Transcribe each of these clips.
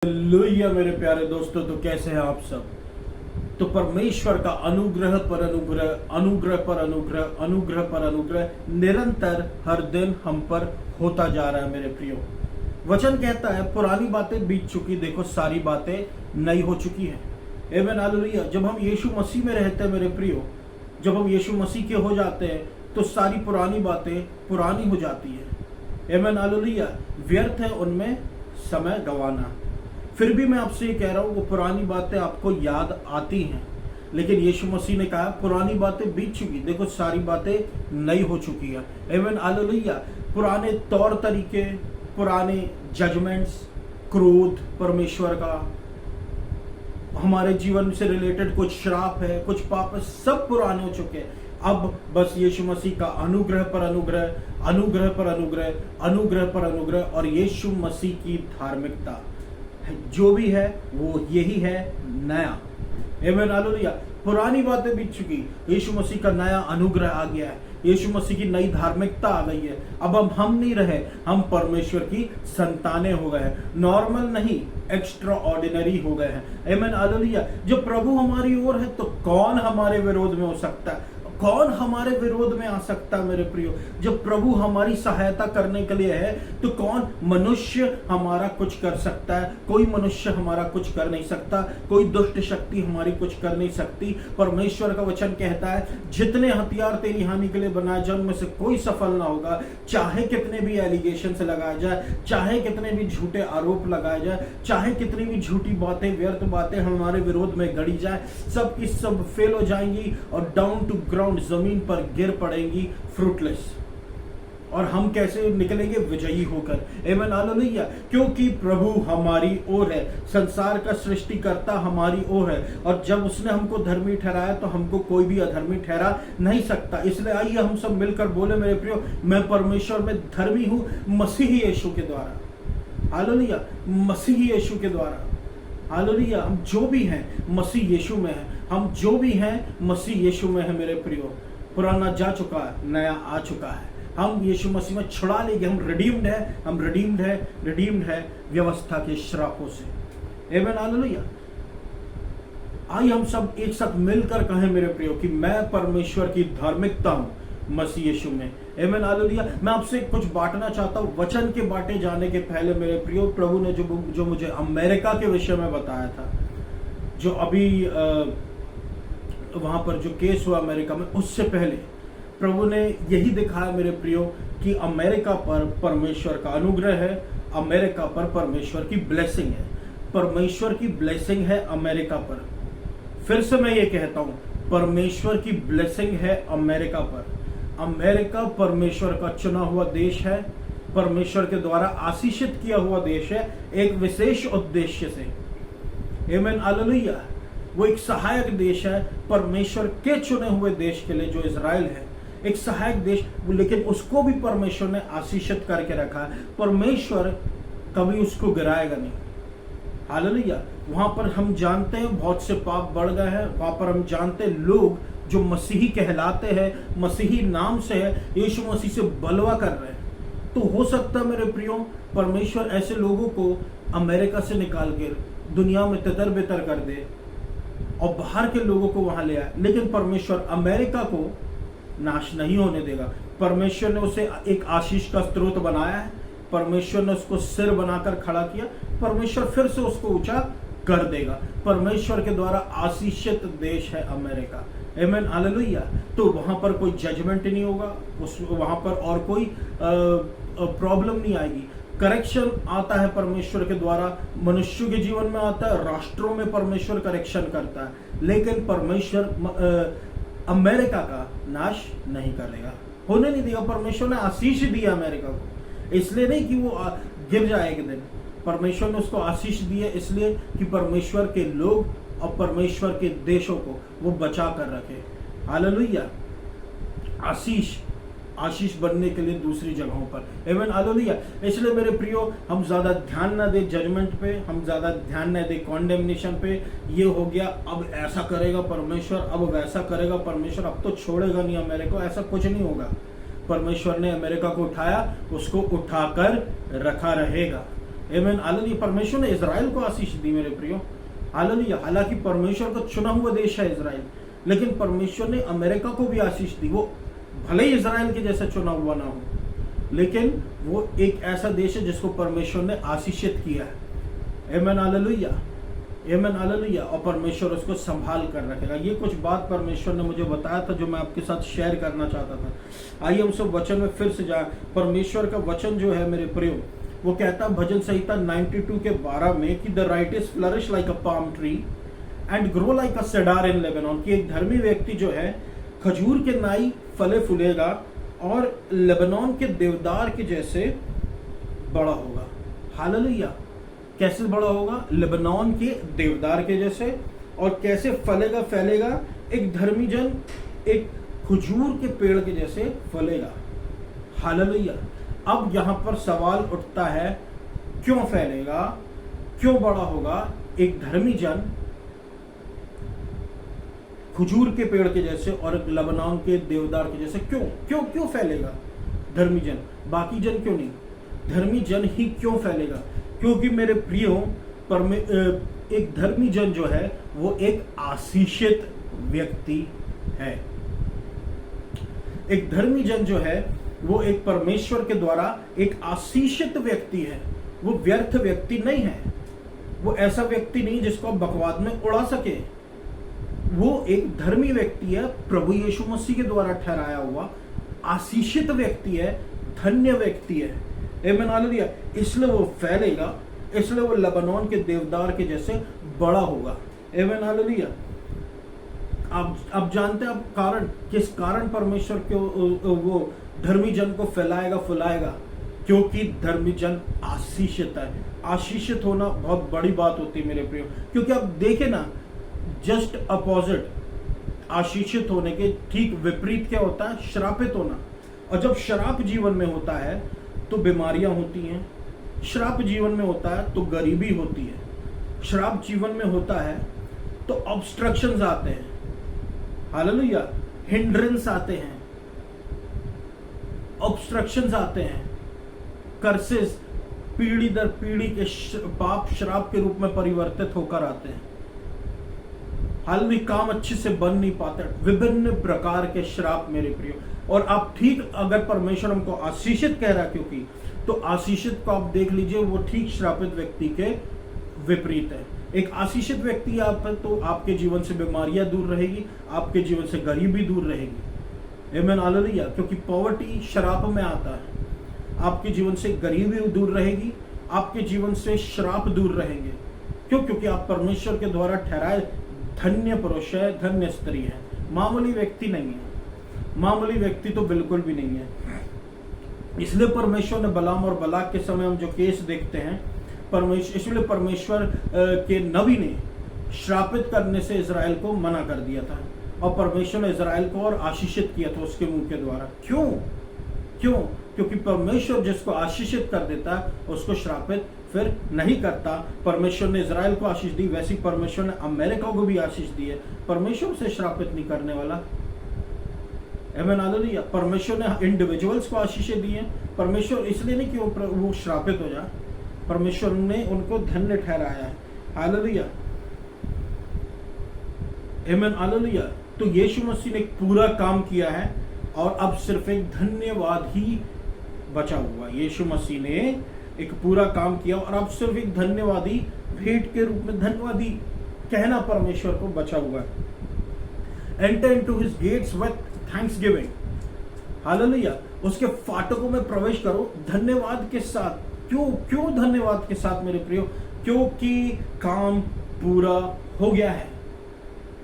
Hallelujah मेरे प्यारे दोस्तों, तो कैसे हैं आप सब। तो परमेश्वर का अनुग्रह पर अनुग्रह, अनुग्रह पर अनुग्रह, अनुग्रह पर अनुग्रह निरंतर हर दिन हम पर होता जा रहा है मेरे प्रियो। वचन कहता है पुरानी बातें बीत चुकी, देखो सारी बातें नई हो चुकी है। आमीन हालेलुया। जब हम यीशु मसीह में रहते हैं मेरे प्रियो, जब हम यीशु मसीह के हो जाते हैं तो सारी पुरानी बातें पुरानी हो जाती है। आमीन हालेलुया। व्यर्थ है उनमें समय गंवाना। फिर भी मैं आपसे ये कह रहा हूँ, वो पुरानी बातें आपको याद आती हैं, लेकिन यीशु मसीह ने कहा पुरानी बातें बीत चुकी, देखो सारी बातें नई हो चुकी है। आमीन हालेलुया। पुराने तौर तरीके, पुराने जजमेंट्स, क्रोध परमेश्वर का, हमारे जीवन से रिलेटेड कुछ श्राप है, कुछ पाप है, सब पुराने हो चुके हैं। अब बस यीशु मसीह का अनुग्रह पर अनुग्रह, अनुग्रह पर अनुग्रह, अनुग्रह पर अनुग्रह और यीशु मसीह की धार्मिकता जो भी है वो यही है नया। आमीन हालेलुया। पुरानी बातें बीत चुकी, यीशु मसीह का नया अनुग्रह आ गया है, यीशु मसीह की नई धार्मिकता आ गई है। अब हम नहीं रहे, हम परमेश्वर की संतानें हो गए हैं। नॉर्मल नहीं, एक्स्ट्रा ऑर्डिनरी हो गए हैं। आमीन हालेलुया। जब प्रभु हमारी ओर है तो कौन हमारे विरोध में हो सकता है, कौन हमारे विरोध में आ सकता है मेरे प्रियो। जब प्रभु हमारी सहायता करने के लिए है तो कौन मनुष्य हमारा कुछ कर सकता है। कोई मनुष्य हमारा कुछ कर नहीं सकता, कोई दुष्ट शक्ति हमारी कुछ कर नहीं सकती। परमेश्वर का वचन कहता है जितने हथियार तेरी हानि के लिए बनाए जाए उनमें से कोई सफल ना होगा। चाहे कितने भी एलिगेशन से लगाया जाए, चाहे कितने भी झूठे आरोप लगाए जाए, चाहे कितनी भी झूठी बातें, व्यर्थ बातें हमारे विरोध में गढ़ी जाए, सब की सब फेल हो जाएंगी और डाउन टू ग्राउंड जमीन पर गिर पड़ेंगी, फ्रूटलेस। और हम कैसे निकलेंगे? विजयी होकर। आमीन हालेलुया। क्योंकि प्रभु हमारी ओर है, संसार का सृष्टिकर्ता हमारी ओर है, और जब उसने हमको धर्मी ठहराया तो हमको कोई भी अधर्मी ठहरा नहीं सकता। इसलिए आइए हम सब मिलकर बोले मेरे प्रियो, मैं परमेश्वर में धर्मी हूं मसीह यीशु के द्वारा। हालेलुया। मसीह यीशु के द्वारा। हालेलुया। हम जो भी हैं मसीह यीशु में है, हम जो भी हैं मसीह यीशु में है मेरे प्रियो। पुराना जा चुका है, नया आ चुका है। हम यीशु मसीह में छुड़ा लेंगे, हम रिडीम्ड है, हम रिडीम्ड है व्यवस्था के श्रापों से। आमीन हालेलुया। आइए हम सब एक साथ मिलकर कहें मेरे प्रियो कि मैं परमेश्वर की धार्मिकता हूं मसीह यीशु में। आमीन हालेलुया। मैं आपसे कुछ बांटना चाहता हूं। वचन के बांटे जाने के पहले मेरे प्रियो, प्रभु ने जो मुझे अमेरिका के विषय में बताया था, जो अभी वहां पर जो केस हुआ अमेरिका में, उससे पहले प्रभु ने यही दिखाया मेरे प्रियो कि अमेरिका पर परमेश्वर का अनुग्रह है, अमेरिका पर परमेश्वर की ब्लेसिंग है, परमेश्वर की ब्लेसिंग है अमेरिका पर। फिर से मैं ये कहता हूं, परमेश्वर की ब्लेसिंग है अमेरिका पर। अमेरिका परमेश्वर का चुना हुआ देश है, परमेश्वर के द्वारा आशीषित किया हुआ देश है, एक विशेष उद्देश्य से। आमीन हालेलुया। वो एक सहायक देश है परमेश्वर के चुने हुए देश के लिए, जो इजराइल है, एक सहायक देश, लेकिन उसको भी परमेश्वर ने आशीषित करके रखा है। परमेश्वर कभी उसको गिराएगा नहीं। हालेलुया। वहां पर हम जानते हैं बहुत से पाप बढ़ गए हैं, वहां पर हम जानते हैं लोग जो मसीही कहलाते हैं, मसीही नाम से है, यीशु मसीह से बलवा कर रहे हैं। तो हो सकता है मेरे प्रियो परमेश्वर ऐसे लोगों को अमेरिका से निकाल कर दुनिया में तितर बितर कर दे और बाहर के लोगों को वहां ले आए, लेकिन परमेश्वर अमेरिका को नाश नहीं होने देगा। परमेश्वर ने उसे एक आशीष का स्रोत बनाया है, परमेश्वर ने उसको सिर बनाकर खड़ा किया, परमेश्वर फिर से उसको ऊंचा कर देगा। परमेश्वर के द्वारा आशीषित देश है अमेरिका। आमीन हालेलुया। तो वहां पर कोई जजमेंट नहीं होगा, वहां पर और कोई प्रॉब्लम नहीं आएगी। करेक्शन आता है परमेश्वर के द्वारा, मनुष्य के जीवन में आता है, राष्ट्रों में परमेश्वर करेक्शन करता है, लेकिन परमेश्वर अमेरिका का नाश नहीं करेगा, होने नहीं देगा। परमेश्वर ने आशीष दिया अमेरिका को, इसलिए नहीं कि वो गिर जाए एक दिन। परमेश्वर ने उसको आशीष दी है इसलिए कि परमेश्वर के लोग और परमेश्वर के देशों को वो बचा कर रखे। हालेलुया। आशीष बनने के लिए दूसरी जगहों पर। आमीन हालेलुया। इसलिए मेरे प्रियो, हम ज्यादा ध्यान ना दे जजमेंट पे, हम ज्यादा ध्यान ना दे कॉन्डेमनेशन पे। ये हो गया, अब ऐसा करेगा परमेश्वर, अब वैसा करेगा परमेश्वर, अब तो छोड़ेगा नहीं अमेरिका, ऐसा कुछ नहीं होगा। परमेश्वर ने अमेरिका को उठाया, उसको उठाकर रखा रहेगा। Amen hallelujah. परमेश्वर ने इजराइल को आशीष दी मेरे प्रियो, हालेलुया। हालांकि परमेश्वर का चुना हुआ देश है इजराइल, लेकिन परमेश्वर ने अमेरिका को भी आशीष दी। वो भले ही इजराइल के जैसा चुना हुआ ना हो, लेकिन वो एक ऐसा देश है जिसको परमेश्वर ने आशीषित किया है। Amen hallelujah, amen hallelujah. और परमेश्वर उसको संभाल कर रखेगा। ये कुछ बात परमेश्वर ने मुझे बताया था जो मैं आपके साथ शेयर करना चाहता था। आइए हम सब वचन में फिर से जाए। परमेश्वर का वचन जो है मेरे प्रियो, वो कहता है भजन संहिता 92 के 12 में कि the righteous flourish like a palm tree and grow like a cedar in Lebanon, कि एक धर्मी व्यक्ति जो है खजूर के नाई फले फूलेगा और लेबनॉन के देवदार के जैसे बड़ा होगा। हालेलुया। कैसे बड़ा होगा? लेबनॉन के देवदार के जैसे। और कैसे फलेगा फैलेगा? एक धर्मी जन एक खजूर के पेड़ के जैसे फलेगा। हालेलुया। अब यहां पर सवाल उठता है, क्यों फैलेगा, क्यों बड़ा होगा एक धर्मी जन खजूर के पेड़ के जैसे और लेबनान के देवदार के जैसे? क्यों क्यों क्यों फैलेगा धर्मी जन, बाकी जन क्यों नहीं? धर्मी जन ही क्यों फैलेगा? क्योंकि मेरे प्रियो, एक धर्मी जन जो है वो एक आशीषित व्यक्ति है। एक धर्मी जन जो है वो एक परमेश्वर के द्वारा एक आशीषित व्यक्ति है। वो व्यर्थ व्यक्ति नहीं है। वो ऐसा व्यक्ति नहीं जिसको आप बकवाद में उड़ा सके। वो एक धर्मी व्यक्ति है, प्रभु यीशु मसीह के द्वारा ठहराया हुआ आशीषित व्यक्ति है, धन्य व्यक्ति है। आमीन हालेलुया। इसलिए वो फैलेगा, इसलिए वो लेबनान के देवदार के जैसे बड़ा होगा। आमीन हालेलुया। आप जानते हैं, आप कारण, किस कारण परमेश्वर को वो धर्मी जन को फैलाएगा फुलाएगा? क्योंकि धर्मी जन आशीषित है। आशीषित होना बहुत बड़ी बात होती है मेरे प्रियो, क्योंकि आप देखें ना, जस्ट अपोजिट आशीषित होने के ठीक विपरीत क्या होता है? श्रापित होना। और जब श्राप जीवन में होता है तो बीमारियां होती हैं, श्राप जीवन में होता है तो गरीबी होती है, श्राप जीवन में होता है तो ऑब्स्ट्रक्शंस आते हैं, हालेलुया, हिंड्रेंस आते हैं, ऑब्स्ट्रक्शंस आते हैं, कर्सेस पीढ़ी दर पीढ़ी के पाप श्राप के रूप में परिवर्तित होकर आते हैं। हालेलुया। काम अच्छे से बन नहीं पाते, विभिन्न प्रकार के श्राप मेरे प्रियो। और आप ठीक, अगर परमेश्वर हमको आशीषित कह रहा है, क्योंकि तो आशीषित को आप देख लीजिए, वो ठीक श्रापित व्यक्ति के विपरीत है। एक आशीषित व्यक्ति आप तो आपके जीवन से बीमारियां दूर रहेगी, आपके जीवन से गरीबी दूर रहेगी। आमीन हालेलुया। क्योंकि पॉवर्टी श्राप में आता है। आपके जीवन से गरीबी दूर रहेगी, आपके जीवन से श्राप दूर रहेंगे। क्यों? क्योंकि आप परमेश्वर के द्वारा ठहराए धन्य पुरुष है, धन्य स्त्री है। मामूली व्यक्ति नहीं है, मामूली व्यक्ति तो बिल्कुल भी नहीं है। इसलिए परमेश्वर ने बलाम और बलाक के समय हम जो केस देखते हैं, इसलिए परमेश्वर के नबी ने श्रापित करने से इजराइल को मना कर दिया था, और परमेश्वर ने इजराइल को और आशीषित किया था उसके मुंह के द्वारा। क्यों? क्यों? क्योंकि परमेश्वर जिसको आशीषित कर देता है उसको श्रापित फिर नहीं करता। परमेश्वर ने इजराइल को आशीष दी, वैसी परमेश्वर ने अमेरिका को भी आशीष दी है। परमेश्वर से श्रापित नहीं करने वाला। आमीन हालेलुया। परमेश्वर ने इंडिविजुअल्स को आशीषें दी हैं। परमेश्वर इसलिए नहीं कि वो श्रापित हो जाए, परमेश्वर ने उनको धन्य ठहराया है। हालेलुया, आमीन हालेलुया। तो यीशु मसीह ने एक पूरा काम किया है और अब सिर्फ एक धन्यवाद ही बचा हुआ। यीशु मसीह ने एक पूरा काम किया और अब सिर्फ एक धन्यवादी भेंट के रूप में धन्यवादी कहना परमेश्वर को बचा हुआ है। Enter into his gates with thanksgiving. Hallelujah. उसके फाटकों में प्रवेश करो धन्यवाद के साथ। क्यों धन्यवाद के साथ मेरे प्रियो? क्योंकि काम पूरा हो गया है।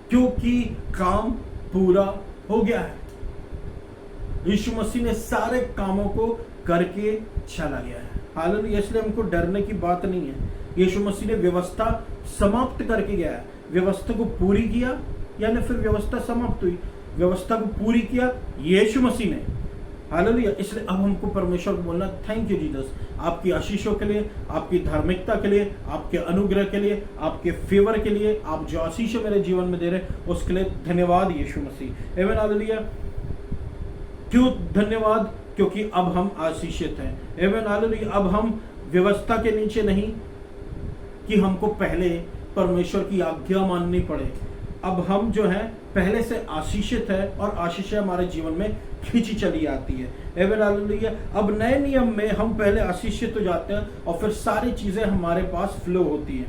क्योंकि काम पूरा हो गया है। यीशु मसीह ने सारे कामों को करके चला गया है। हालेलुया। इसलिए हमको डरने की बात नहीं है। यीशु मसीह ने व्यवस्था समाप्त करके गया है। व्यवस्था को पूरी किया, यानी फिर व्यवस्था समाप्त हुई। व्यवस्था को पूरी किया यीशु मसीह ने। हालेलुया। इसलिए अब हमको परमेश्वर को बोलना, थैंक यू जीसस, आपकी आशीषों के लिए, आपकी धार्मिकता के लिए, आपके अनुग्रह के लिए, आपके फेवर के लिए, आप जो आशीष मेरे जीवन में दे रहे उसके लिए धन्यवाद यीशु मसीह। आमीन हालेलुया। क्यों धन्यवाद? क्योंकि अब हम आशीषित हैं। आमीन हालेलुया। अब हम व्यवस्था के नीचे नहीं कि हमको पहले परमेश्वर की आज्ञा माननी पड़े। अब हम जो है पहले से आशीषित है और आशीषें हमारे जीवन में खींची चली आती है। Amen hallelujah. अब नए नियम में हम पहले आशीषित हो जाते हैं और फिर सारी चीजें हमारे पास फ्लो होती है।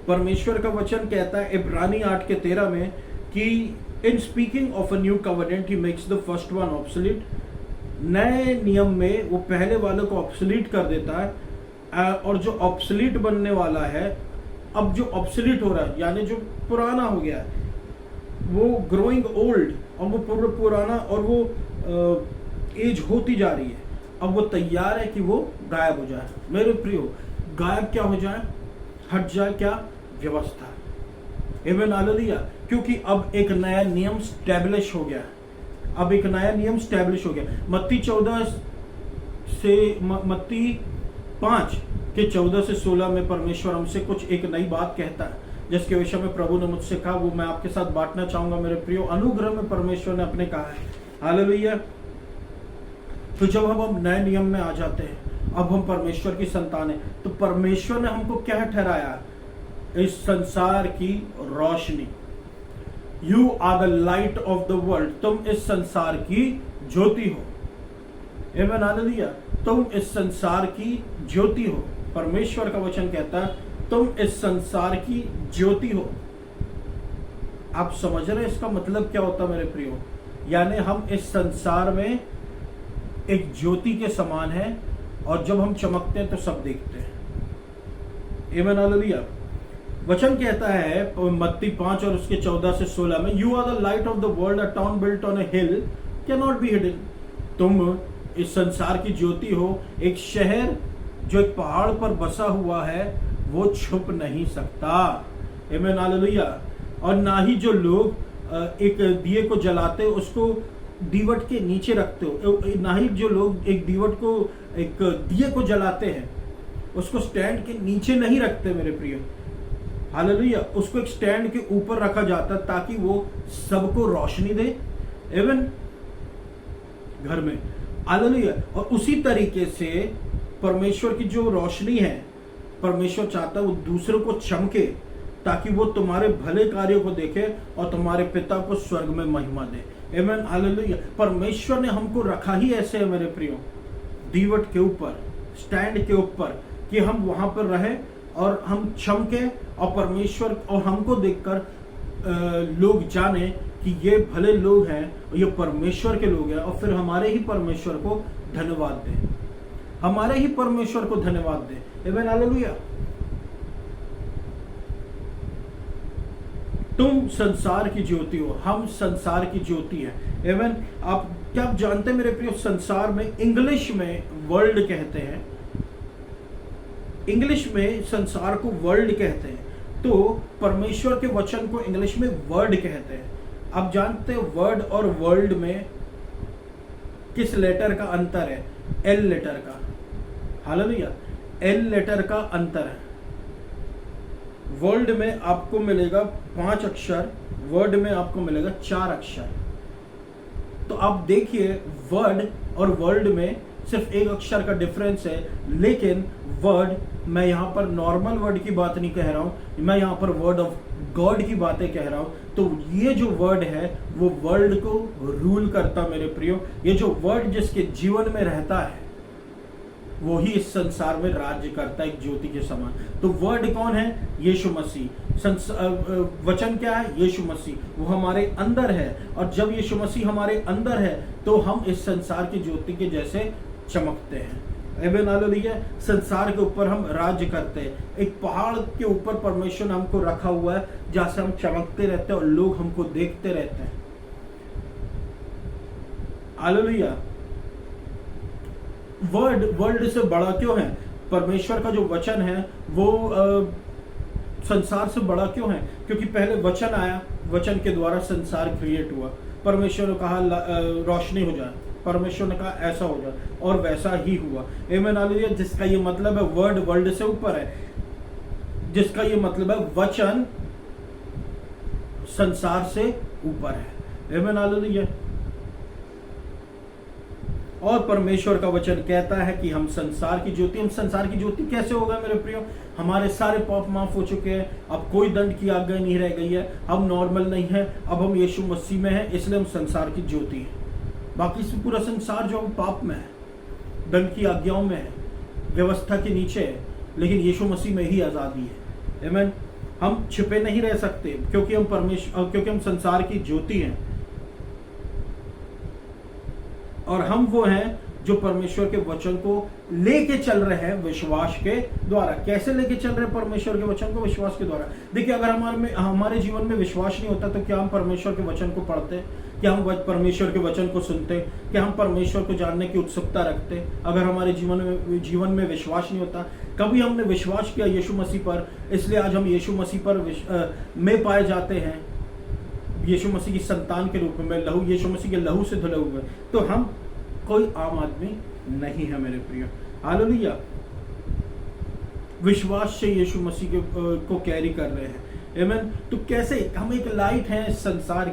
परमेश्वर का वचन कहता है इब्रानी 8:13 में कि in speaking of a new covenant he makes the first one obsolete. नए नियम में वो पहले वाले को ऑब्सोलीट कर देता है और जो ऑब्सोलीट बनने वाला है, अब जो ऑब्सोलीट हो रहा है यानी जो पुराना हो गया है, वो ग्रोइंग ओल्ड और वो पुराना और वो एज होती जा रही है, अब वो तैयार है कि वो गायब हो जाए। मेरे प्रियो, गायब क्या हो जाए? हट जाए क्या? व्यवस्था। Amen hallelujah. क्योंकि अब एक नया नियम स्टैब्लिश हो गया। अब एक नया नियम स्टैब्लिश हो गया। मत्ती 5:14 से 16 में परमेश्वर हमसे कुछ एक नई बात कहता है, जिसके विषय में प्रभु ने मुझसे कहा, वो मैं आपके साथ बांटना चाहूंगा। मेरे प्रियो, अनुग्रह में परमेश्वर ने अपने कहा है। हालेलुया। तो जब हम नए नियम में आ जाते हैं, अब हम परमेश्वर की संतान है, तो परमेश्वर ने हमको क्या ठहराया? इस संसार की रोशनी। You are the light of the world. तुम इस संसार की ज्योति हो। आमेन हालेलुया। तुम इस संसार की ज्योति हो। परमेश्वर का वचन कहता है तुम इस संसार की ज्योति हो। आप समझ रहे हैं इसका मतलब क्या होता है मेरे प्रियो? यानी हम इस संसार में एक ज्योति के समान है और जब हम चमकते हैं तो सब देखते हैं। Amen hallelujah. वचन कहता है मत्ती 5 और उसके 14 से 16 में, you are the light of the world, a town built on a hill can not be hidden. तुम इस संसार की ज्योति हो। एक शहर जो एक पहाड़ पर बसा हुआ है वो छुप नहीं सकता। Amen hallelujah. और ना ही जो लोग एक दिए को जलाते उसको दीवट के नीचे रखते हो, ना ही जो लोग एक दिए को जलाते हैं उसको स्टैंड के नीचे नहीं रखते मेरे प्रिय। हालेलुया। उसको एक स्टैंड के ऊपर रखा जाता है ताकि वो सबको रोशनी दे। एवन घर में। हालेलुया। और उसी तरीके से परमेश्वर की जो रोशनी है, परमेश्वर चाहता है वो दूसरों को चमके ताकि वो तुम्हारे भले कार्यों को देखे और तुम्हारे पिता को स्वर्ग में महिमा दे। Amen hallelujah. परमेश्वर ने हमको रखा ही ऐसे है मेरे प्रियो, दीवट के ऊपर, स्टैंड के ऊपर, कि हम वहां पर रहे और हम चमके और परमेश्वर और हमको देखकर लोग जाने कि ये भले लोग हैं और ये परमेश्वर के लोग हैं, और फिर हमारे ही परमेश्वर को धन्यवाद दें, हमारे ही परमेश्वर को धन्यवाद दें। आमेन हालेलुया। तुम संसार की ज्योति हो, हम संसार की ज्योति हैं। आमेन। आप क्या आप जानते हैं मेरे प्रिय, संसार में इंग्लिश में वर्ल्ड कहते हैं, इंग्लिश में संसार को वर्ल्ड कहते हैं, तो परमेश्वर के वचन को इंग्लिश में वर्ड कहते हैं। आप जानते हैं वर्ड और वर्ल्ड में किस लेटर का अंतर है? एल लेटर का। हालेलुया। एल लेटर का अंतर है। वर्ल्ड में आपको मिलेगा 5 अक्षर, वर्ड में आपको मिलेगा 4 अक्षर। तो आप देखिए वर्ड और वर्ल्ड में सिर्फ 1 अक्षर का डिफरेंस है, लेकिन वर्ड, मैं यहां पर नॉर्मल वर्ड की बात नहीं कह रहा हूं, मैं यहां पर वर्ड ऑफ गॉड की बातें कह रहा हूं। तो ये जो वर्ड है वो वर्ल्ड को रूल करता मेरे प्रियो। ये जो वर्ड जिसके जीवन में रहता है वो ही इस संसार में राज्य करता है एक ज्योति के समान। तो वर्ड कौन है? यीशु मसीह। वचन क्या है? यीशु मसीह। वो हमारे अंदर है, और जब यीशु मसीह हमारे अंदर है तो हम इस संसार की ज्योति के जैसे चमकते हैं। Amen hallelujah. संसार के ऊपर हम राज्य करते हैं। एक पहाड़ के ऊपर परमेश्वर ने हमको रखा हुआ है जहां से हम चमकते रहते हैं और लोग हमको देखते रहते हैं। हालेलुया। वर्ल्ड से बड़ा क्यों है? परमेश्वर का जो वचन है वो संसार से बड़ा क्यों है? क्योंकि पहले वचन आया, वचन के द्वारा संसार क्रिएट हुआ। परमेश्वर ने कहा रोशनी हो जाए, परमेश्वर ने कहा ऐसा हो जाए, और वैसा ही हुआ। Amen hallelujah. जिसका ये मतलब है वर्ड वर्ल्ड से ऊपर है, जिसका ये मतलब है वचन संसार से ऊपर है। Amen hallelujah. और परमेश्वर का वचन कहता है कि हम संसार की ज्योति। हम संसार की ज्योति कैसे होगा मेरे प्रियो? हमारे सारे पाप माफ हो चुके हैं, अब कोई दंड की आज्ञा नहीं रह गई है, हम नॉर्मल नहीं है, अब हम यीशु मसीह में हैं, इसलिए हम संसार की ज्योति हैं। बाकी से पूरा संसार जो पाप में है, दंड की आज्ञाओं में है, व्यवस्था के नीचे है, लेकिन यीशु मसीह में ही आजादी है। आमीन। हम छिपे नहीं रह सकते क्योंकि हम संसार की ज्योति हैं, और हम वो हैं जो परमेश्वर के वचन को लेके चल रहे हैं विश्वास के द्वारा। कैसे लेके चल रहे हैं परमेश्वर के वचन को? विश्वास के द्वारा। देखिए, अगर हमारे जीवन में विश्वास नहीं होता तो क्या हम परमेश्वर के वचन को पढ़ते? क्या हम परमेश्वर के वचन को सुनते? क्या हम परमेश्वर को जानने की उत्सुकता रखते? अगर हमारे जीवन में विश्वास नहीं होता, कभी हमने विश्वास किया यीशु मसीह पर, इसलिए आज हम यीशु मसीह पर में पाए जाते हैं, यीशु मसीह की संतान के रूप में, यीशु मसीह के लहू से धुले हुए, तो हम कोई आम आदमी नहीं है मेरे प्रिय। हालेलुया। विश्वास से यीशु मसीह को कैरी कर रहे हैं। आमीन। तो कैसे? हम एक लाइट हैं इस संसार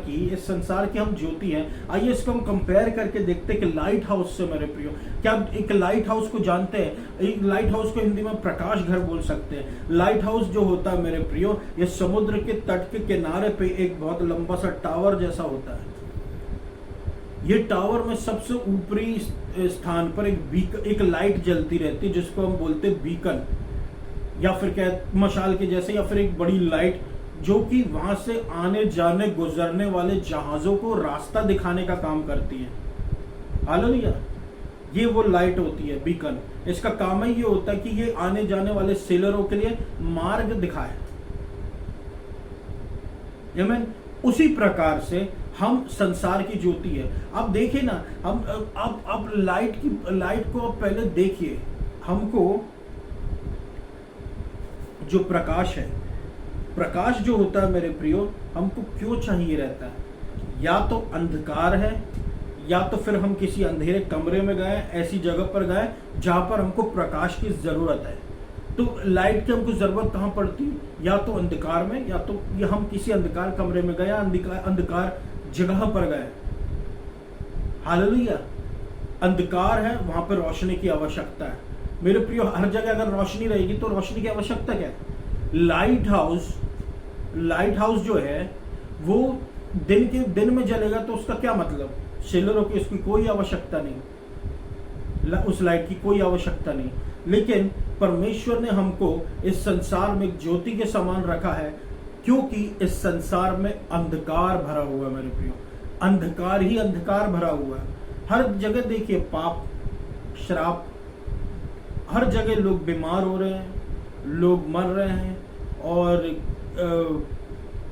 की हम ज्योति हैं। आइए इसको हम कंपेयर करके देखते हैं कि लाइट हाउस से मेरे प्रियो। क्या आप एक लाइट हाउस को जानते हैं? एक लाइट हाउस को हिंदी में प्रकाश घर बोल सकते हैं। लाइट हाउस जो होता है मेरे प्रियो, ये समुद्र के तट के किनारे पे एक बहुत लंबा सा टावर जैसा होता है। ये टावर में सबसे ऊपरी स्थान पर एक लाइट जलती रहती है, जिसको हम बोलते हैं बीकन, या फिर क्या मशाल के जैसे, या फिर एक बड़ी लाइट जो कि वहां से आने जाने गुजरने वाले जहाजों को रास्ता दिखाने का काम करती है। हालेलुया। ये वो लाइट होती है बीकन। इसका काम ही ये होता है कि ये आने जाने वाले सेलरों के लिए मार्ग दिखाए। आमीन। उसी प्रकार से हम संसार की ज्योति है। अब देखिए ना, हम अब लाइट को पहले देखिए। हमको जो प्रकाश है, प्रकाश जो होता है मेरे प्रियो, हमको क्यों चाहिए रहता है? या तो अंधकार है, या तो फिर हम किसी अंधेरे कमरे में गए, ऐसी जगह पर गए जहां पर हमको प्रकाश की जरूरत है। तो लाइट की हमको जरूरत कहां पड़ती? या तो अंधकार में, या तो हम किसी अंधकार कमरे में गए, अंधकार जगह पर गए। हालेलुया। अंधकार है, वहां पर रोशनी की आवश्यकता है मेरे प्रियो। हर जगह अगर रोशनी रहेगी तो रोशनी की आवश्यकता क्या है? लाइट हाउस जो है वो दिन में जलेगा तो उसका क्या मतलब? सेलरों की उसकी कोई आवश्यकता नहीं, उस लाइट की कोई आवश्यकता नहीं। लेकिन परमेश्वर ने हमको इस संसार में एक ज्योति के समान रखा है, क्योंकि इस संसार में अंधकार भरा हुआ है मेरे प्रियो। अंधकार ही अंधकार भरा हुआ है। हर जगह देखिए पाप, श्राप, हर जगह लोग बीमार हो रहे हैं, लोग मर रहे हैं, और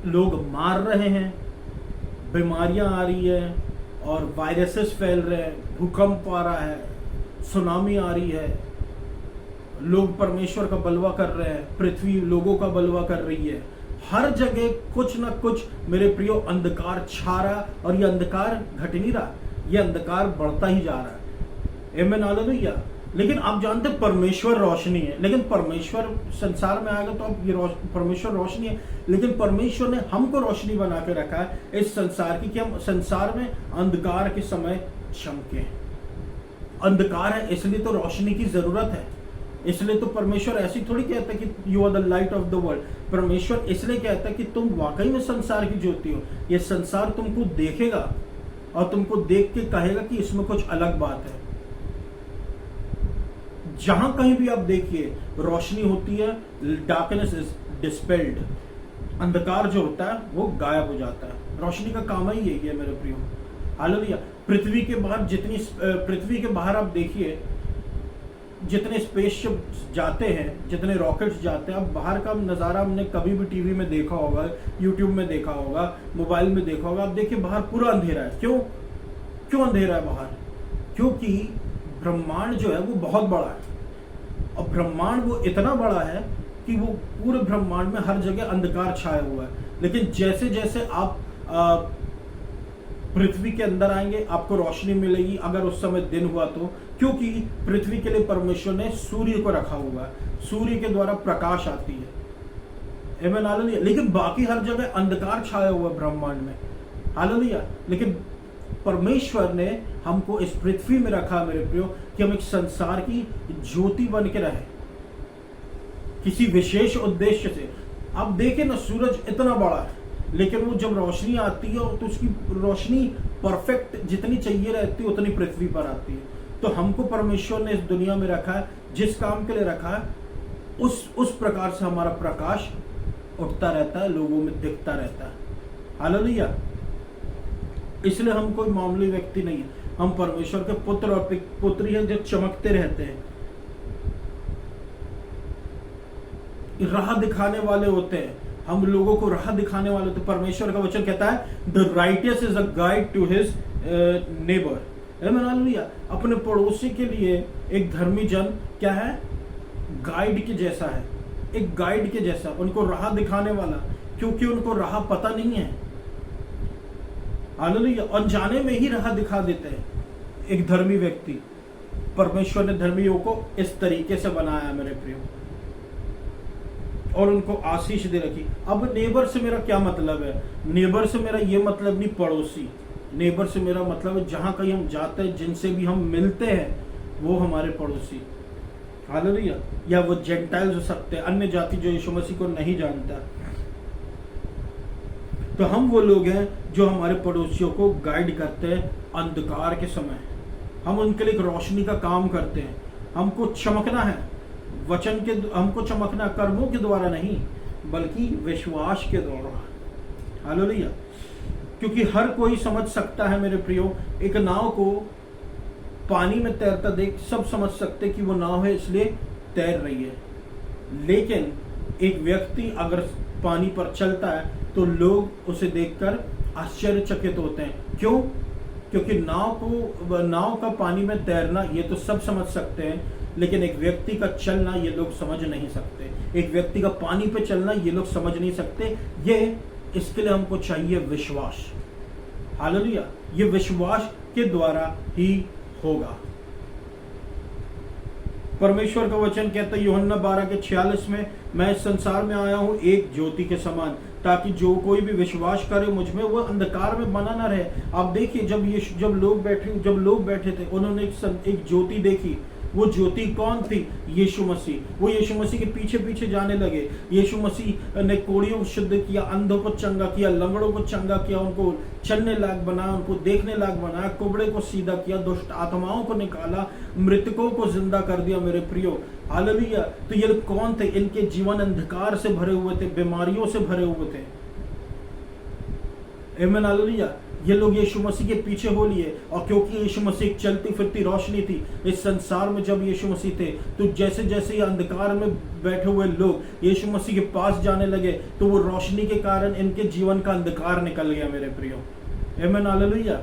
लोग मार रहे हैं, बीमारियां आ रही है, और वायरसेस फैल रहे हैं, भूकंप आ रहा है, सुनामी आ रही है, लोग परमेश्वर का बलवा कर रहे हैं, पृथ्वी लोगों का बलवा कर रही है। हर जगह कुछ ना कुछ मेरे प्रियो अंधकार छा रहा, और ये अंधकार घट नहीं रहा, ये अंधकार बढ़ता ही जा रहा है। आमीन। हालेलुया। लेकिन आप जानते हैं परमेश्वर रोशनी है, लेकिन परमेश्वर संसार में आएगा तो अब ये परमेश्वर रोशनी है, लेकिन परमेश्वर ने हमको रोशनी बना के रखा है इस संसार की, कि हम संसार में अंधकार के समय चमके। अंधकार है इसलिए तो रोशनी की जरूरत है। इसलिए तो परमेश्वर ऐसी थोड़ी कहता है कि you are the light of the world. परमेश्वर इसलिए कहता है कि तुम वाकई में संसार की ज्योति हो। ये संसार तुमको देखेगा और तुमको देख के कहेगा कि इसमें कुछ अलग बात है। जहां कहीं भी आप देखिए रोशनी होती है, डार्कनेस इज डिस्पेल्ड। अंधकार जो होता है वो गायब हो जाता है। रोशनी का काम ही यही है मेरे प्रियो। हालेलुया। पृथ्वी के बाहर आप देखिए, जितने स्पेसशिप जाते हैं, जितने रॉकेट्स जाते हैं, अब बाहर का नज़ारा हमने कभी भी टीवी में देखा होगा, यूट्यूब में देखा होगा, मोबाइल में देखा होगा। आप देखिए बाहर पूरा अंधेरा है। क्यों अंधेरा है बाहर? क्योंकि ब्रह्मांड जो है वो बहुत बड़ा है, और ब्रह्मांड वो इतना बड़ा है कि वो पूरे ब्रह्मांड में हर जगह अंधकार छाया हुआ है। लेकिन जैसे जैसे आप पृथ्वी के अंदर आएंगे आपको रोशनी मिलेगी, अगर उस समय दिन हुआ तो, क्योंकि पृथ्वी के लिए परमेश्वर ने सूर्य को रखा हुआ है। सूर्य के द्वारा प्रकाश आती है। आमीन। हालेलुया। लेकिन बाकी हर जगह अंधकार छाया हुआ ब्रह्मांड में। हालेलुया। लेकिन परमेश्वर ने हमको इस पृथ्वी में रखा मेरे प्रियो कि हम एक संसार की ज्योति बन के रहे, किसी विशेष उद्देश्य से। अब देखें ना, सूरज इतना बड़ा है, लेकिन वो जब रोशनी आती है तो उसकी रोशनी परफेक्ट जितनी चाहिए रहती है उतनी पृथ्वी पर आती है। तो हमको परमेश्वर ने इस दुनिया में रखा है, जिस काम के लिए रखा है उस प्रकार से हमारा प्रकाश उठता रहता है, लोगों में दिखता रहता है। हालेलुया। इसलिए हम कोई मामूली व्यक्ति नहीं है, हम परमेश्वर के पुत्र और पुत्री हैं जो चमकते रहते हैं, राह दिखाने वाले होते हैं, हम लोगों को राह दिखाने वाले। तो परमेश्वर का वचन कहता है the righteous is a guide to his neighbour. Hallelujah. अपने पड़ोसी के लिए एक धर्मी जन क्या है? गाइड के जैसा है, एक गाइड के जैसा, उनको राह दिखाने वाला, क्योंकि उनको राह पता नहीं है। हालेलुया। अनजाने में ही राह दिखा देते हैं एक धर्मी व्यक्ति। परमेश्वर ने धर्मियों को इस तरीके से बनाया मेरे प्रियो, और उनको आशीष दे रखी। अब नेबर से मेरा क्या मतलब है? नेबर से मेरा ये मतलब नहीं पड़ोसी, नेबर से मेरा मतलब है जहां कहीं हम जाते हैं, जिनसे भी हम मिलते हैं, वो हमारे पड़ोसी। हालेलुया। या वो जेंटाइल्स हो सकते हैं, अन्य जाति जो यीशु मसीह को नहीं जानता। तो हम वो लोग हैं जो हमारे पड़ोसियों को गाइड करते हैं अंधकार के समय। हम उनके लिए एक रोशनी का काम करते हैं। हमको चमकना है, वचन के, हमको चमकना कर्मों के द्वारा नहीं, बल्कि विश्वास के द्वारा। हालेलुया। क्योंकि हर कोई समझ सकता है मेरे प्रियो, एक नाव को पानी में तैरता देख सब समझ सकते कि वो नाव है इसलिए तैर रही है, लेकिन एक व्यक्ति अगर पानी पर चलता है तो लोग उसे देखकर आश्चर्यचकित होते हैं। क्यों? क्योंकि नाव का पानी में तैरना ये तो सब समझ सकते हैं, लेकिन एक व्यक्ति का चलना ये लोग समझ नहीं सकते। एक व्यक्ति का पानी पे चलना ये लोग समझ नहीं सकते। इसके लिए हमको चाहिए विश्वास। हालेलुया। ये विश्वास के द्वारा ही होगा। परमेश्वर का वचन कहता है यूहन्ना 12:46 में, मैं इस संसार में आया हूं एक ज्योति के समान, ताकि जो कोई भी विश्वास करे मुझ में, वो अंधकार में बना ना रहे। आप देखिए, जब लोग बैठे थे, उन्होंने एक ज्योति देखी। वो ज्योति कौन थी? यीशु मसीह। वो यीशु मसीह के पीछे पीछे जाने लगे। यीशु मसीह ने कोढ़ियों को शुद्ध किया, अंधों को चंगा किया, लंगड़ों को चंगा किया, उनको चलने लायक बनाया, उनको देखने लायक बनाया, कुबड़े को सीधा किया, दुष्ट आत्माओं को निकाला, मृतकों को जिंदा कर दिया मेरे प्रियो। हालेलुया। तो ये लोग कौन थे? इनके जीवन अंधकार से भरे हुए थे, बीमारियों से भरे हुए थे। आमीन। हालेलुया। ये लोग यीशु मसीह के पीछे हो लिए, और क्योंकि यीशु मसीह एक चलती फिरती रोशनी थी इस संसार में, जब यीशु मसीह थे, तो जैसे जैसे ये अंधकार में बैठे हुए लोग यीशु मसीह के पास जाने लगे, तो वो रोशनी के कारण इनके जीवन का अंधकार निकल गया मेरे प्रियो। आमीन। हालेलुया।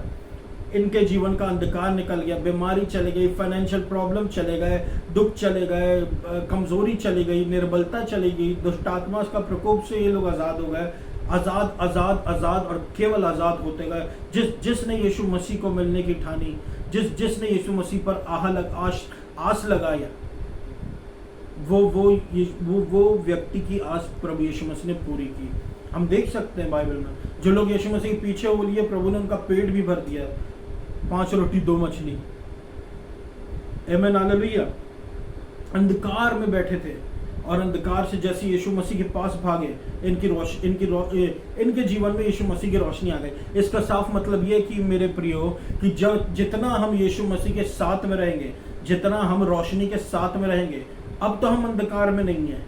इनके जीवन का अंधकार निकल गया, बीमारी चली गई, फाइनेंशियल प्रॉब्लम चले गए, दुख चले गए, कमजोरी चली गई, निर्बलता चली गई, दुष्ट आत्मा का प्रकोप से ये लोग आजाद हो गए। आजाद आजाद आजाद और केवल आजाद होते गए। जिसने यीशु मसीह को मिलने की ठानी, जिसने यीशु मसीह पर आस लगाया, वो व्यक्ति की आस प्रभु यीशु मसीह ने पूरी की। हम देख सकते हैं बाइबल में, जो लोग यीशु मसीह के पीछे हो लिए, प्रभु ने उनका पेट भी भर दिया, 5 रोटी 2 मछली। आमीन। हालेलुया। अंधकार में बैठे थे, और अंधकार से जैसे यीशु मसीह के पास भागे, इनके जीवन में यीशु मसीह की रोशनी आ गई। इसका साफ मतलब ये कि मेरे प्रियो, कि जितना हम यीशु मसीह के साथ में रहेंगे, जितना हम रोशनी के साथ में रहेंगे, अब तो हम अंधकार में नहीं है।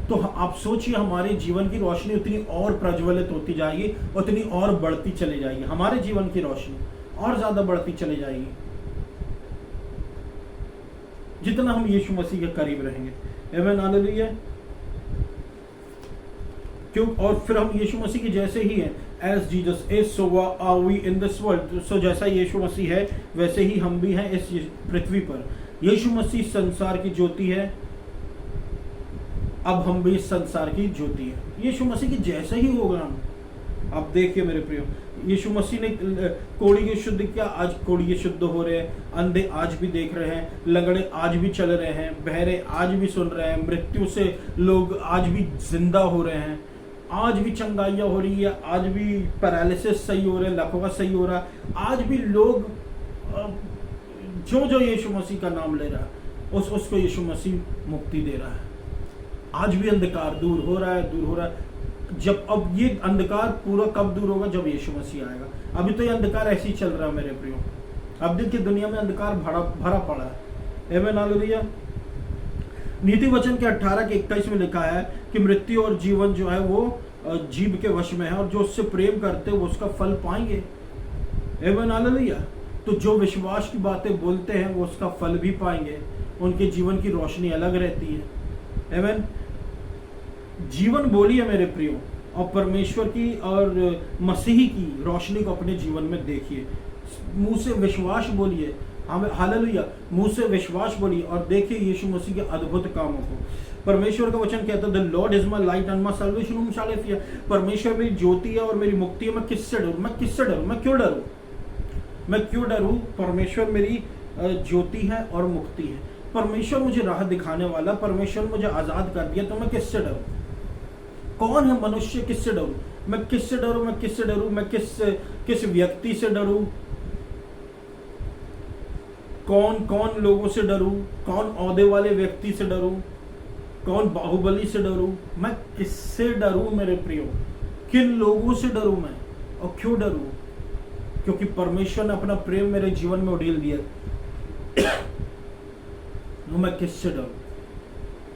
तो आप सोचिए, हमारे जीवन की रोशनी उतनी और प्रज्वलित होती जाएगी, उतनी और बढ़ती चली जाएगी। हमारे जीवन की रोशनी और ज्यादा बढ़ती चली जाएगी जितना हम यीशु मसीह के करीब रहेंगे। आमीन। हालेलुया। क्यों? और फिर हम यीशु मसीह के जैसे ही हैं। As Jesus is so are we in this world. So जैसा यीशु मसीह है वैसे ही हम भी हैं इस पृथ्वी पर। यीशु मसीह संसार की ज्योति है, अब हम भी इस संसार की ज्योति है। यीशु मसीह के जैसे ही होगा हम। आप देखिए मेरे प्रियो, यीशु मसीह ने कोढ़ी के शुद्ध किया, आज कोढ़ी शुद्ध हो रहे हैं, अंधे आज भी देख रहे हैं, लंगड़े आज भी चल रहे हैं, बहरे आज भी सुन रहे हैं, मृत्यु से लोग आज भी जिंदा हो रहे हैं। आज भी चंगाइयाँ हो रही है, आज भी पैरालिसिस सही हो रहा है, लकवा सही हो रहा है, आज भी लोग जो जो यीशु मसीह का नाम ले रहा है उसको यीशु मसीह मुक्ति दे रहा है। आज भी अंधकार दूर हो रहा है, दूर हो रहा है। जब अब ये अंधकार पूरा कब दूर होगा? जब यीशु मसीह आएगा। अभी तो ये अंधकार ऐसे ही चल रहा है मेरे प्रियो। अब देखिए दुनिया में अंधकार भरा पड़ा है। आमीन हालेलुया। नीति वचन के 18 के 21 में लिखा है कि मृत्यु और जीवन जो है वो जीव के वश में है, और जो उससे प्रेम करते वो उसका फल पाएंगे। आमीन हालेलुया। तो जो विश्वास की बातें बोलते हैं वो उसका फल भी पाएंगे, उनके जीवन की रोशनी अलग रहती है। आमीन। जीवन बोलिए मेरे प्रियो, और परमेश्वर की और मसीही की रोशनी को अपने जीवन में देखिए। मुंह से विश्वास बोलिए, हमें हालेलुया, मुंह से विश्वास बोलिए और देखिए यीशु मसीह के अद्भुत कामों को। परमेश्वर का वचन कहता है, the Lord is my light and my salvation, हुम शैल आई फियर। परमेश्वर मेरी ज्योति है और मेरी मुक्ति है, मैं किससे डरूं? मैं किससे डरूं? मैं क्यों डरूं? मैं क्यों डरूं? परमेश्वर मेरी ज्योति है और मुक्ति है। परमेश्वर मुझे राह दिखाने वाला, परमेश्वर मुझे आजाद कर दिया, तो मैं किससे डरूं? कौन है मनुष्य? किससे डरूं? मैं किससे डरूं? मैं किससे डरूं? मैं किस व्यक्ति से डरूं? कौन लोगों से डरूं? कौन ओहदे वाले व्यक्ति से डरूं? कौन बाहुबली से डरूं? मैं किससे डरूं मेरे प्रियो? किन लोगों से डरूं मैं, और क्यों डरूं? क्योंकि परमेश्वर ने अपना प्रेम मेरे जीवन में उड़ेल दिया। तो मैं किससे डरूं?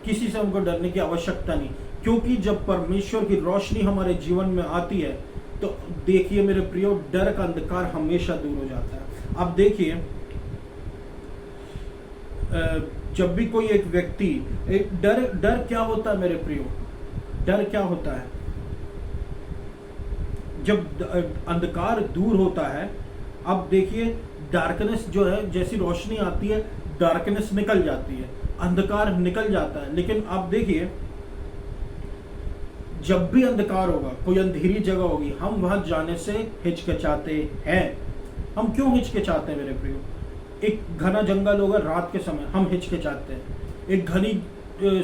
किसी से हमको डरने की आवश्यकता नहीं, क्योंकि जब परमेश्वर की रोशनी हमारे जीवन में आती है तो देखिए मेरे प्रियो, डर का अंधकार हमेशा दूर हो जाता है। अब देखिए, जब भी कोई एक व्यक्ति, डर क्या होता है मेरे प्रियो? डर क्या होता है? जब अंधकार दूर होता है, अब देखिए डार्कनेस जो है, जैसी रोशनी आती है डार्कनेस निकल जाती है, अंधकार निकल जाता है। लेकिन आप देखिए, जब भी अंधकार होगा, कोई अंधेरी जगह होगी, हम वहां जाने से हिचकिचाते हैं। हम क्यों हिचकिचाते हैं मेरे प्रियो? एक घना जंगल होगा रात के समय, हम हिचकिचाते हैं। एक घनी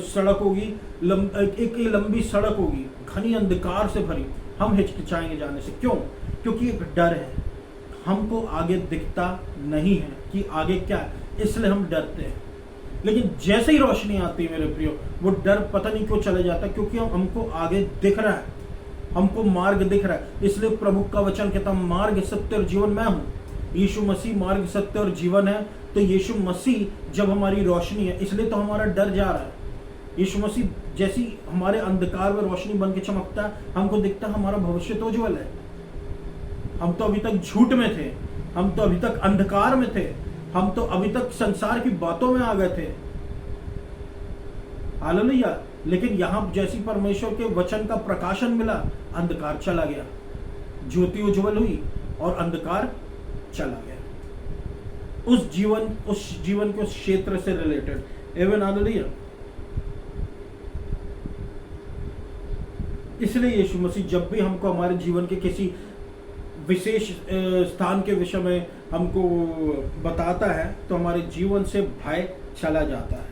सड़क होगी, एक लंबी सड़क होगी घनी अंधकार से भरी, हम हिचकिचाएंगे जाने से। क्यों? क्योंकि एक डर है, हमको आगे दिखता नहीं है कि आगे क्या है, इसलिए हम डरते हैं। लेकिन जैसे ही रोशनी आती है मेरे प्रियो, वो डर पता नहीं क्यों चले जाता, क्योंकि हमको आगे दिख रहा है, हमको मार्ग दिख रहा है। इसलिए प्रभु का वचन कहता है, मार्ग सत्य और जीवन मैं हूं। यीशु मसीह मार्ग सत्य और जीवन है। तो यीशु मसीह जब हमारी रोशनी है, इसलिए तो हमारा डर जा रहा है। यीशु मसीह जैसी हमारे अंधकार में रोशनी बन के चमकता है, हमको दिखता है हमारा भविष्य तो उज्ज्वल है। हम तो अभी तक झूठ में थे, हम तो अभी तक अंधकार में थे, हम तो अभी तक संसार की बातों में आ गए थे। हालेलुया। लेकिन यहां जैसी परमेश्वर के वचन का प्रकाशन मिला, अंधकार चला गया, ज्योति उज्जवल हुई और अंधकार चला गया। उस जीवन के उस क्षेत्र से रिलेटेड। आमीन हालेलुया। इसलिए यीशु मसीह जब भी हमको हमारे जीवन के किसी विशेष स्थान के विषय में हमको बताता है, तो हमारे जीवन से भय चला जाता है।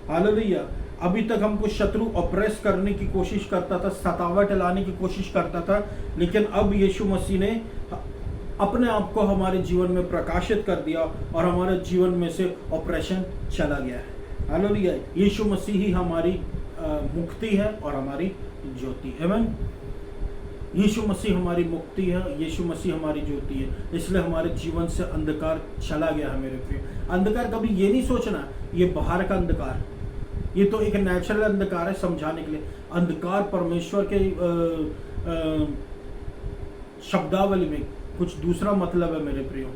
हालेलुया। अभी तक हमको शत्रु ऑप्रेस करने की कोशिश करता था, सतावट लाने की कोशिश करता था, लेकिन अब यीशु मसीह ने अपने आप को हमारे जीवन में प्रकाशित कर दिया और हमारे जीवन में से ऑपरेशन चला गया है। हालेलुया। यीशु मसीह ही हमारी मुक्ति है और हमारी ज्योति। आमीन। यीशु मसीह हमारी मुक्ति है, यीशु मसीह हमारी ज्योति है। इसलिए हमारे जीवन से अंधकार चला गया है मेरे प्रिय। अंधकार कभी ये नहीं सोचना ये बाहर का अंधकार, ये तो एक नेचुरल अंधकार है समझाने के लिए। अंधकार परमेश्वर के शब्दावली में कुछ दूसरा मतलब है मेरे प्रियो,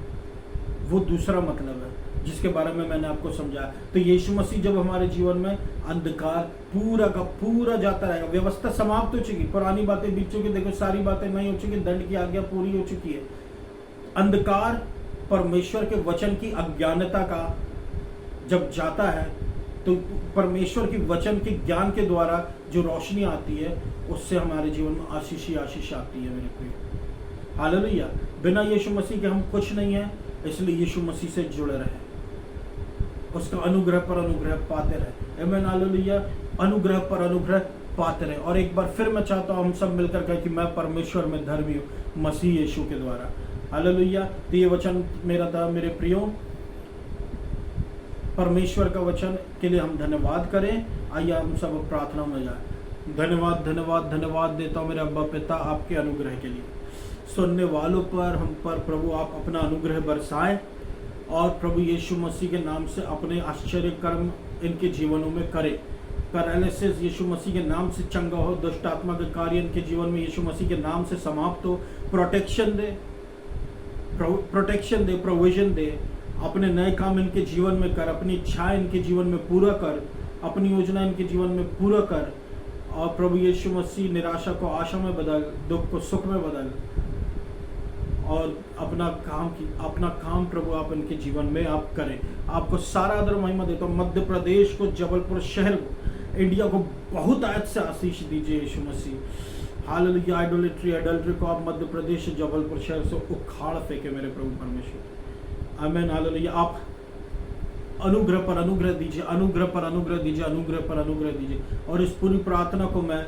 वो दूसरा मतलब है जिसके बारे में मैंने आपको समझाया। तो यीशु मसीह जब हमारे जीवन में, अंधकार पूरा का पूरा जाता रहेगा। व्यवस्था समाप्त हो चुकी, पुरानी बातें बीत चुकी, देखो सारी बातें नहीं हो चुकी, दंड की आज्ञा पूरी हो चुकी है। अंधकार परमेश्वर के वचन की अज्ञानता का जब जाता है, तो परमेश्वर की वचन के ज्ञान के द्वारा जो रोशनी आती है, उससे हमारे जीवन में आशीष ही आशीष आती है मेरे प्रिय। हालेलुया। बिना यीशु मसीह के हम कुछ नहीं है, इसलिए यीशु मसीह से जुड़े रहे, उसका अनुग्रह पर अनुग्रह पाते रहे। आमीन हालेलुया। अनुग्रह पर अनुग्रह पाते रहे। और एक बार फिर मैं चाहता हूँ हम सब मिलकर कहें कि मैं परमेश्वर में धर्मी हूँ मसीह यीशु के द्वारा। हालेलुया। तो ये वचन मेरा था मेरे प्रियो। परमेश्वर का वचन के लिए हम धन्यवाद करें। आइए हम सब प्रार्थना में जाए। धन्यवाद धन्यवाद धन्यवाद देता हूँ मेरे अब्बा पिता आपके अनुग्रह के लिए। सुनने वालों पर हम पर प्रभु आप अपना अनुग्रह बरसाएं और प्रभु यीशु मसीह के नाम से अपने आश्चर्य कर्म इनके जीवनों में करें। पैरालिसिस यीशु मसीह के नाम से चंगा हो, दुष्ट आत्मा के कार्य इनके जीवन में यीशु मसीह के नाम से समाप्त हो। प्रोटेक्शन दे, प्रोविजन दे, अपने नए काम इनके जीवन में कर, अपनी इच्छाएं इनके जीवन में पूरा कर, अपनी योजना इनके जीवन में पूरा कर। और प्रभु यीशु मसीह निराशा को आशा में बदल, दुख को सुख में बदल और अपना काम प्रभु आप इनके जीवन में आप करें। आपको सारा आदर महिमा देता हूँ। मध्य प्रदेश को, जबलपुर शहर को, इंडिया को बहुत आयत से आशीष दीजिए यीशु मसीह। हालेलुया। आइडोलेट्री, एडल्ट्री को आप मध्य प्रदेश, जबलपुर शहर से उखाड़ फेंके मेरे प्रभु परमेश्वर। आमीन। हालेलुया। आप अनुग्रह पर अनुग्रह दीजिए, अनुग्रह पर अनुग्रह दीजिए, अनुग्रह पर अनुग्रह दीजिए। और इस पूरी प्रार्थना को मैं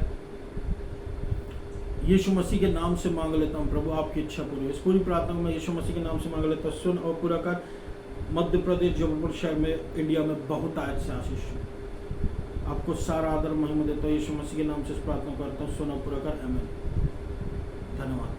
यीशु मसीह के नाम से मांग लेता हूँ प्रभु आपकी इच्छा पूरी हो। इस पूरी प्रार्थना को मैं यीशु मसीह के नाम से मांग लेता हूँ। सुन और पूरा कर। मध्य प्रदेश, जबलपुर शहर में, इंडिया में बहुत आयत से आशीष। आपको सारा आदर महिमा देता हूँ यीशु मसीह के नाम से इस प्रार्थना करता हूँ। सुन और पूरा कर। आमीन। धन्यवाद।